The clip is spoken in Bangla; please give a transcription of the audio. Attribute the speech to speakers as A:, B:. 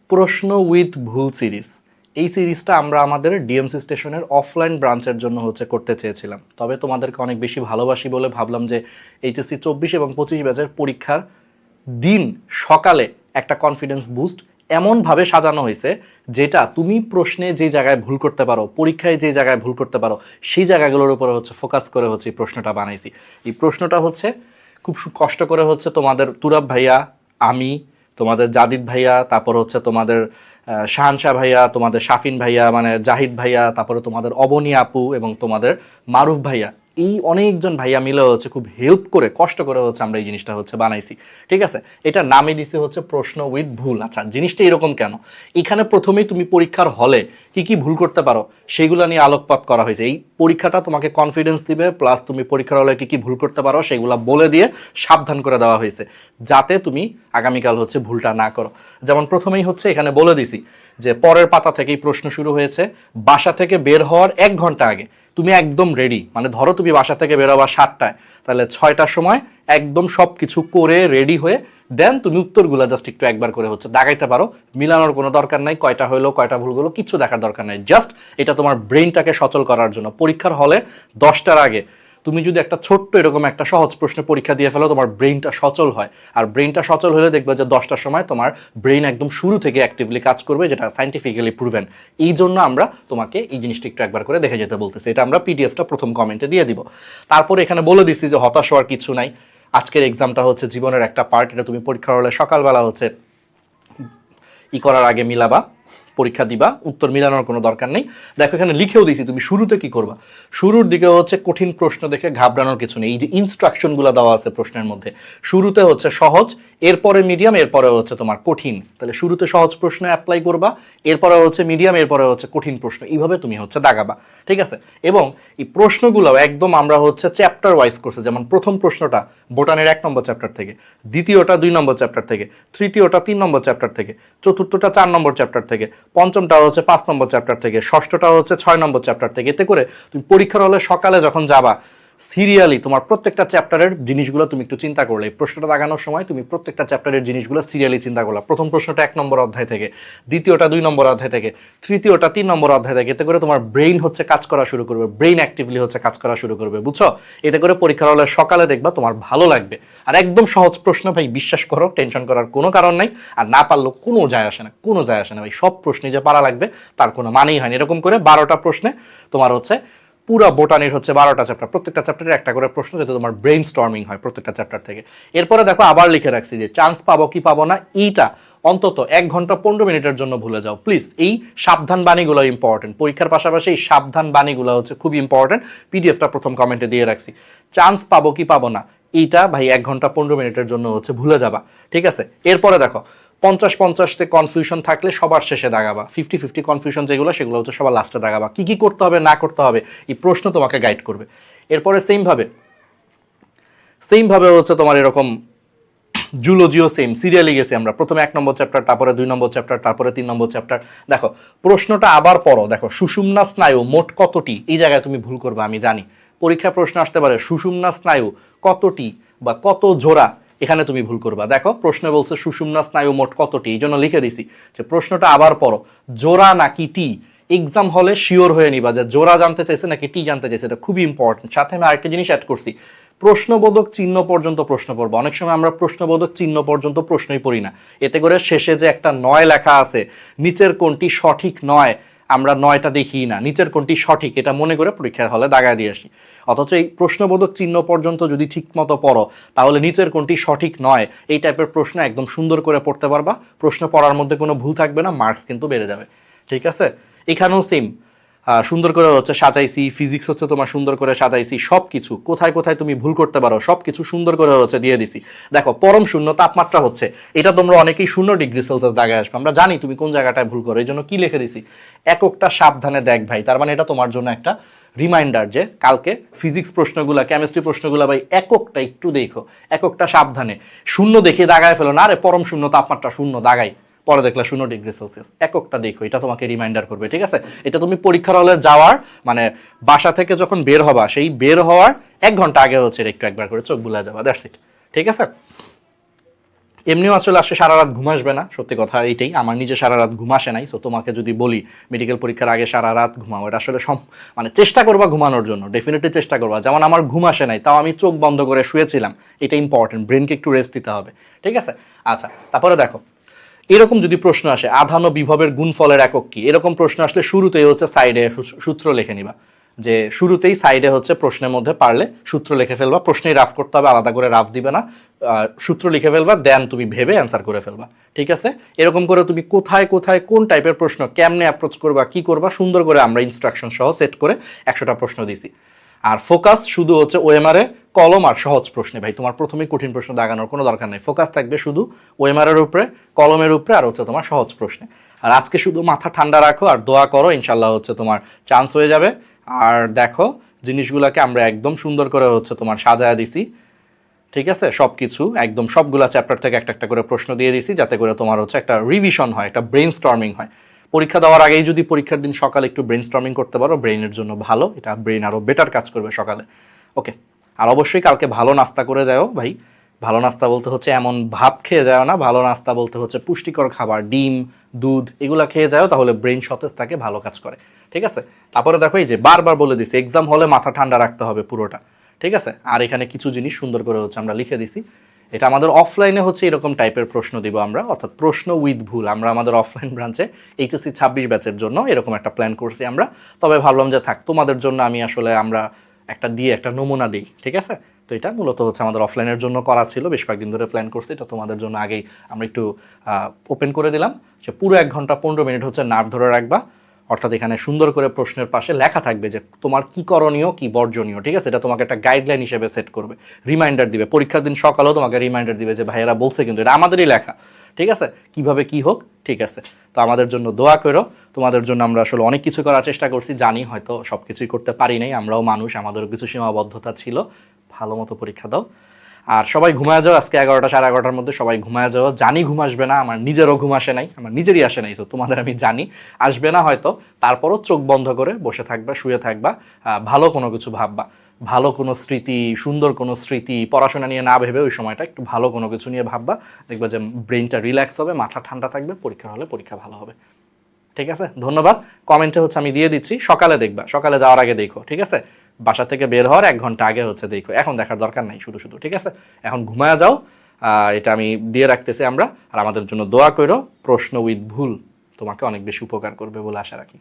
A: প্রশ্ন উইথ ভুল সিরিজ, এই সিরিজটা আমরা আমাদের ডিএমসি স্টেশনের অফলাইন ব্রাঞ্চের জন্য করতে চেয়েছিলাম, তবে তোমাদেরকে অনেক বেশি ভালোবাসি বলে ভাবলাম যে এইচএসসি 24 এবং 25 ব্যাচের পরীক্ষার দিন সকালে একটা কনফিডেন্স বুস্ট এমনভাবে সাজানো হয়েছে যেটা তুমি প্রশ্নে যে জায়গায় ভুল করতে পারো, পরীক্ষায় যে জায়গায় ভুল করতে পারো, সেই জায়গাগুলোর উপরে ফোকাস করে এই প্রশ্নটা বানাইছি। এই প্রশ্নটা খুব কষ্ট করে তোমাদের তুরাব ভাইয়া, আমি, তোমাদের জাদিদ ভাইয়া, তারপর তোমাদের শাহানশাহ ভাইয়া, তোমাদের শাফিন ভাইয়া মানে জাহিদ ভাইয়া, তারপরে তোমাদের অবনী আপু এবং তোমাদের মারুফ ভাইয়া, এই অনেকজন ভাইয়া মিলে খুব হেল্প করে কষ্ট করে আমরা এই জিনিসটা বানাইছি। ঠিক আছে, এটা নামে দিছে প্রশ্ন উইথ ভুল। আচ্ছা, জিনিসটা এরকম কেন? এখানে প্রথমেই তুমি পরীক্ষার হলে কি কি ভুল করতে পারো সেগুলো নিয়ে আলোকপাত করা হয়েছে। এই পরীক্ষাটা তোমাকে কনফিডেন্স দিবে, প্লাস তুমি পরীক্ষার হলে কি কি ভুল করতে পারো সেগুলো বলে দিয়ে সাবধান করে দেওয়া হয়েছে যাতে তুমি আগামীকাল ভুলটা না করো। যেমন প্রথমেই এখানে বলে দিছি যে পরের পাতা থেকেই প্রশ্ন শুরু হয়েছে, বাসা থেকে বের হওয়ার 1 ঘন্টা আগে তুমি একদম রেডি, মানে ধরো তুমি বাসা থেকে বেরোবা 7টায়, তাহলে 6টার সময় একদম সব কিছু করে রেডি হয়ে দেন তুমি উত্তরগুলো জাস্ট একটু একবার করে দাগাইতে পারো। মিলানোর কোনো দরকার নাই, কয়টা হলো কয়টা ভুল হলো কিচ্ছু দেখার দরকার নাই। জাস্ট এটা তোমার ব্রেইনটাকে সচল করার জন্য। পরীক্ষার হলে 10টার আগে তুমি যদি একটা ছোট্ট এরকম একটা সহজ প্রশ্নের পরীক্ষা দিয়ে ফেলো, তোমার ব্রেইনটা সচল হয়। আর ব্রেইনটা সচল হলে দেখবে যে 10টার সময় তোমার ব্রেইন একদম শুরু থেকে অ্যাক্টিভলি কাজ করবে, যেটা সাইন্টিফিক্যালি প্রুভেন। এই জন্য আমরা তোমাকে এই জিনিসটা একটু একবার করে দেখে যেতে বলতেছি। এটা আমরা পিডিএফটা প্রথম কমেন্টে দিয়ে দিব। তারপর এখানে বলে দিচ্ছি যে হতাশ হওয়ার কিছু নাই, আজকের এক্সামটা জীবনের একটা পার্ট। এটা তুমি পরীক্ষার হলে সকালবেলা করার আগে মিলাবা, পরীক্ষা দিবা, উত্তর মিলানোর কোনো দরকার নেই। দেখো এখানে লিখেও দিয়েছি তুমি শুরুতে কি করবা। শুরুর দিকে কঠিন প্রশ্ন দেখে ঘাবড়ানোর কিছু নেই। এই যে ইনস্ট্রাকশনগুলো দেওয়া আছে প্রশ্নের মধ্যে, শুরুতে সহজ, এরপরে মিডিয়াম, এরপরে তোমার কঠিন। তাহলে শুরুতে সহজ প্রশ্ন অ্যাপ্লাই করবা, এরপরে মিডিয়াম, এরপরে কঠিন প্রশ্ন, এইভাবে তুমি দাগাবা। ঠিক আছে, এবং এই প্রশ্নগুলো একদম আমরা চ্যাপ্টার ওয়াইজ করছে। যেমন প্রথম প্রশ্নটা বোটানের 1 নম্বর চ্যাপ্টার থেকে, দ্বিতীয়টা 2 নম্বর চ্যাপ্টার থেকে, তৃতীয়টা 3 নম্বর চ্যাপ্টার থেকে, চতুর্থটা 4 নম্বর চ্যাপ্টার থেকে, পঞ্চমটা 5 নম্বর চ্যাপ্টার থেকে, ষষ্ঠটা 6 নম্বর চ্যাপ্টার থেকে। এতে করে তুমি পরীক্ষার হলে সকালে যখন যাবা সিরিয়ালি তোমার প্রত্যেকটা চ্যাপ্টারের জিনিসগুলো তুমি একটু চিন্তা করলে, এই প্রশ্নটা দাগানোর সময় তুমি প্রত্যেকটা চ্যাপ্টারের জিনিসগুলো সিরিয়ালি চিন্তা করলা। প্রথম প্রশ্নটা 1 নম্বর অধ্যায় থেকে, দ্বিতীয়টা 2 নম্বর অধ্যায় থেকে, তৃতীয়টা 3 নম্বর অধ্যায় থেকে। এতে করে তোমার ব্রেইন কাজ করা শুরু করবে, ব্রেইন অ্যাক্টিভলি কাজ করা শুরু করবে, বুঝছো? এতে করে পরীক্ষার হলে সকালে দেখবা তোমার ভালো লাগবে। আর একদম সহজ প্রশ্ন ভাই, বিশ্বাস করো, টেনশন করার কোনো কারণ নাই। আর না পারলেও কোনো যায় আসে না, কোনো যায় আসে না ভাই। সব প্রশ্নে যে পারা লাগবে তার কোনো মানেই হয় না। এরকম করে 12টা প্রশ্নে তোমার পুরো বোটানির 12টা চ্যাপ্টার, প্রত্যেকটা চ্যাপ্টারে একটা করে প্রশ্ন, যাতে তোমার ব্রেইন স্টর্মিং হয় প্রত্যেকটা চ্যাপ্টার থেকে। এরপরে দেখো আবার লিখে রাখছি যে চান্স পাবো কি পাবো না, এইটা অন্তত 1 ঘন্টা 15 মিনিটের জন্য ভুলে যাও প্লিজ। এই সাবধান বাণীগুলো ইম্পর্টেন্ট, পরীক্ষার পাশাপাশি এই সাবধান বাণীগুলো খুব ইম্পর্টেন্ট। পিডিএফটা প্রথম কমেন্টে দিয়ে রাখছি। চান্স পাবো কি পাবো না, এইটা ভাই 1 ঘন্টা 15 মিনিটের জন্য ভুলে যাবা। ঠিক আছে, এরপরে দেখো 50-50-তে কনফিউশন থাকলে সবার শেষে দাগাবা। 50-50 কনফিউশন যেগুলো, সেগুলো সবার লাস্টে দাগাবা। কি কি করতে হবে না করতে হবে এই প্রশ্ন তোমাকে গাইড করবে। এরপরে সেমভাবে তোমার এরকম জুলজিও সেম সিরিয়ালি গেছে আমরা। প্রথমে 1 নম্বর চ্যাপ্টার, তারপরে 2 নম্বর চ্যাপ্টার, তারপরে 3 নম্বর চ্যাপ্টার। দেখো প্রশ্নটা আবার পড়ো। দেখো সুষুম্না স্নায়ু মোট কতটি, এই জায়গায় তুমি ভুল করবে আমি জানি। পরীক্ষা প্রশ্ন আসতে পারে সুষুম্না স্নায়ু কতটি বা কত জোড়া, এখানে তুমি ভুল করবা। দেখো প্রশ্নে বলছে সুষুম্না স্নায়ু মোট কতটি, এই জন্য লিখে দিছি যে প্রশ্নটা আবার পড়ো, জোড়া নাকি টি। এক্সাম হলে শিওর হয়ে নিবা যে জোড়া জানতে চাইছে নাকি টি জানতে চাইছে, এটা খুবই ইম্পর্টেন্ট। সাথে আমি আরেকটা জিনিস অ্যাড করছি, প্রশ্নবোধক চিহ্ন পর্যন্ত প্রশ্ন পড়বো। অনেক সময় আমরা প্রশ্নবোধক চিহ্ন পর্যন্ত প্রশ্নই পড়ি না। এতে করে শেষে যে একটা 9 লেখা আছে, নিচের কোনটি সঠিক নয়, আমরা 9টা দেখি না, নিচের কোনটি সঠিক এটা মনে করে পরীক্ষার হলে দাগায় দিয়ে আসি। অথচ এই প্রশ্নবোধক চিহ্ন পর্যন্ত যদি ঠিক মতো পড়ো, তাহলে নিচের কোনটি সঠিক নয় এই টাইপের প্রশ্ন একদম সুন্দর করে পড়তে পারবা। প্রশ্ন পড়ার মধ্যে কোনো ভুল থাকবে না, মার্কস কিন্তু বেড়ে যাবে। ঠিক আছে, এখানেও সেম সুন্দর করে সাজাইছি। ফিজিক্স তোমার সুন্দর করে সাজাইছি। সব কিছু কোথায় কোথায় তুমি ভুল করতে পারো সব কিছু সুন্দর করে দিয়ে দিছি। দেখো পরম শূন্য তাপমাত্রা এটা তোমরা অনেকেই 0 ডিগ্রি সেলসিয়াস দাগায় আসবে, আমরা জানি তুমি কোন জায়গাটায় ভুল করো। এই জন্য কি লিখে দিছি, এককটা সাবধানে দেখ ভাই। তার মানে এটা তোমার জন্য একটা রিমাইন্ডার যে কালকে ফিজিক্স প্রশ্নগুলা, কেমিস্ট্রি প্রশ্নগুলা ভাই এককটা একটু দেখো, এককটা সাবধানে। 0 দেখে দাগায় ফেলো না, আরে পরম শূন্য তাপমাত্রা 0 দাগাই, পরে দেখলা 0 ডিগ্রি সেলসিয়াস। এককটা দেখো, এটা তোমাকে রিমাইন্ডার করবে। ঠিক আছে, এটা তুমি পরীক্ষার হলে যাওয়ার মানে বাসা থেকে যখন বের হবা, সেই বের হওয়ার 1 ঘন্টা আগে একটু একবার করে চোখ বুলা যাবা, দ্যাটস ইট। ঠিক আছে, এমনিও আসলে আসে সারা রাত ঘুম আসবে না, সত্যি কথা এইটাই, আমার নিজে সারা রাত ঘুম আসে নাই। সো তোমাকে যদি বলি মেডিকেল পরীক্ষার আগে সারা রাত ঘুমাও, এটা আসলে মানে চেষ্টা করবা ঘুমানোর জন্য, ডেফিনেটলি চেষ্টা করবা। যেমন আমার ঘুম আসে নাই, তাও আমি চোখ বন্ধ করে শুয়েছিলাম, এটা ইম্পর্টেন্ট, ব্রেনকে একটু রেস্ট দিতে হবে, ঠিক আছে? আচ্ছা, তারপরে দেখো এরকম যদি প্রশ্ন আসে আধান ও বিভবের গুণফলের একক কি, এরকম প্রশ্ন আসলে শুরুতেই হচ্ছে সাইডে সূত্র লিখে নিবা, যে শুরুতেই সাইডে হচ্ছে প্রশ্নের মধ্যে পারলে সূত্র লিখে ফেলবা, প্রশ্নেই রাফ করতে হবে, আলাদা করে রাফ দিবে না, সূত্র লিখে ফেলবা, দেন তুমি ভেবে অ্যান্সার করে ফেলবা, ঠিক আছে? এরকম করে তুমি কোথায় কোথায় কোন টাইপের প্রশ্ন কেমনে অ্যাপ্রোচ করবা কি করবা সুন্দর করে আমরা ইনস্ট্রাকশন সহ সেট করে 100টা প্রশ্ন দিছি। আর ফোকাস শুধু হচ্ছে ওএমআরে কলম আর সহজ প্রশ্নে, ভাই তোমার প্রথমেই কঠিন প্রশ্ন দাগানোর কোনো দরকার নেই, ফোকাস থাকবে শুধু ওএমআরের উপরে, কলমের উপরে, আর হচ্ছে তোমার সহজ প্রশ্নে। আর আজকে শুধু মাথা ঠান্ডা রাখো আর দোয়া করো, ইনশাল্লাহ হচ্ছে তোমার চান্স হয়ে যাবে। আর দেখো জিনিসগুলোকে আমরা একদম সুন্দর করে হচ্ছে তোমার সাজায়া দিছি, ঠিক আছে? সব কিছু একদম সবগুলা চ্যাপ্টার থেকে একটা একটা করে প্রশ্ন দিয়ে দিছি, যাতে করে তোমার হচ্ছে একটা রিভিশন হয়, একটা ব্রেন স্টর্মিং হয়। পরীক্ষা দেওয়ার আগেই যদি পরীক্ষার দিন সকালে একটু ব্রেন স্টর্মিং করতে পারো, ব্রেইনের জন্য ভালো, এটা ব্রেন আরও বেটার কাজ করবে সকালে। ওকে, আর অবশ্যই কালকে ভালো নাস্তা করে যাও ভাই। ভালো নাস্তা বলতে হচ্ছে এমন ভাত খেয়ে যাও না, ভালো নাস্তা বলতে হচ্ছে পুষ্টিকর খাবার, ডিম, দুধ এগুলা খেয়ে যাও, তাহলে ব্রেন সতেজ থাকে, ভালো কাজ করে, ঠিক আছে? তারপরে দেখো এই যে বারবার বলে দিছি এক্সাম হলে মাথা ঠান্ডা রাখতে হবে পুরোটা, ঠিক আছে? আর এখানে কিছু জিনিস সুন্দর করে হচ্ছে আমরা লিখে দিছি, এটা আমাদের অফলাইনে হচ্ছে এরকম টাইপের প্রশ্ন দিব আমরা, অর্থাৎ প্রশ্ন উইথ ভুল, আমরা আমাদের অফলাইন ব্রাঞ্চে এইচএসসি 26 ব্যাচের জন্য এরকম একটা প্ল্যান করছি আমরা। তবে ভাবলাম যে থাক তোমাদের জন্য আমি আসলে আমরা একটা দিয়ে একটা নমুনা দিই, ঠিক আছে? তো এটা মূলত হচ্ছে আমাদের অফলাইনের জন্য করা ছিল, বেশ কয়েকদিন ধরে প্ল্যান করছি, এটা তোমাদের জন্য আগেই আমরা একটু ওপেন করে দিলাম। সে পুরো 1 ঘন্টা 15 মিনিট হচ্ছে নার্ভ ধরে রাখবা, অর্থাৎ এখানে সুন্দর করে প্রশ্নের পাশে লেখা থাকবে যে তোমার কি করণীয় কি বর্জনীয়, ঠিক আছে? এটা তোমাকে একটা গাইডলাইন হিসেবে সেট করবে, রিমাইন্ডার দিবে, পরীক্ষার দিন সকালেও তোমাকে রিমাইন্ডার দিবে যে ভাইয়েরা বলছে কিন্তু এটা আমাদেরই লেখা, ঠিক আছে? কিভাবে কি হোক, ঠিক আছে? তো আমাদের জন্য দোয়া করো, তোমাদের জন্য আমরা আসলে অনেক কিছু করার চেষ্টা করছি, জানি হয়তো সব কিছুই করতে পারি নাই, আমরাও মানুষ, আমাদেরও কিছু সীমাবদ্ধতা ছিল। ভালো মতো পরীক্ষা দাও, আর সবাই ঘুমায় যাও, আজকে 11টা 11:30-র মধ্যে সবাই ঘুমায় যাও। জানি ঘুম আসবে না, আমার নিজেরও ঘুম আসে নাই, আমার নিজেরই আসে নাই, তো তোমাদের আমি জানি আসবে না হয়তো, তারপরও চোখ বন্ধ করে বসে থাকবা, শুয়ে থাকবা, ভালো কোনো কিছু ভাববা, ভালো কোনো স্মৃতি, সুন্দর কোনো স্মৃতি, পড়াশোনা নিয়ে না ভেবে ওই সময়টা একটু ভালো কোনো কিছু নিয়ে ভাববা, দেখবা যে ব্রেনটা রিল্যাক্স হবে, মাথা ঠান্ডা থাকবে, পরীক্ষা হলে পরীক্ষা ভালো হবে, ঠিক আছে? ধন্যবাদ। কমেন্টে হচ্ছে আমি দিয়ে দিচ্ছি, সকালে দেখবা, সকালে যাওয়ার আগে দেখো, ঠিক আছে? বাসা থেকে বের হওয়ার 1 ঘন্টা আগে হচ্ছে দেখো, এখন দেখার দরকার নাই শুধু শুধু, ঠিক আছে? এখন ঘুমায়া যাও, এটা আমি দিয়ে রাখতেছি আমরা। আর আমাদের জন্য দোয়া করো, প্রশ্ন উইথ ভুল তোমাকে অনেক বেশি উপকার করবে বলে আশা রাখি।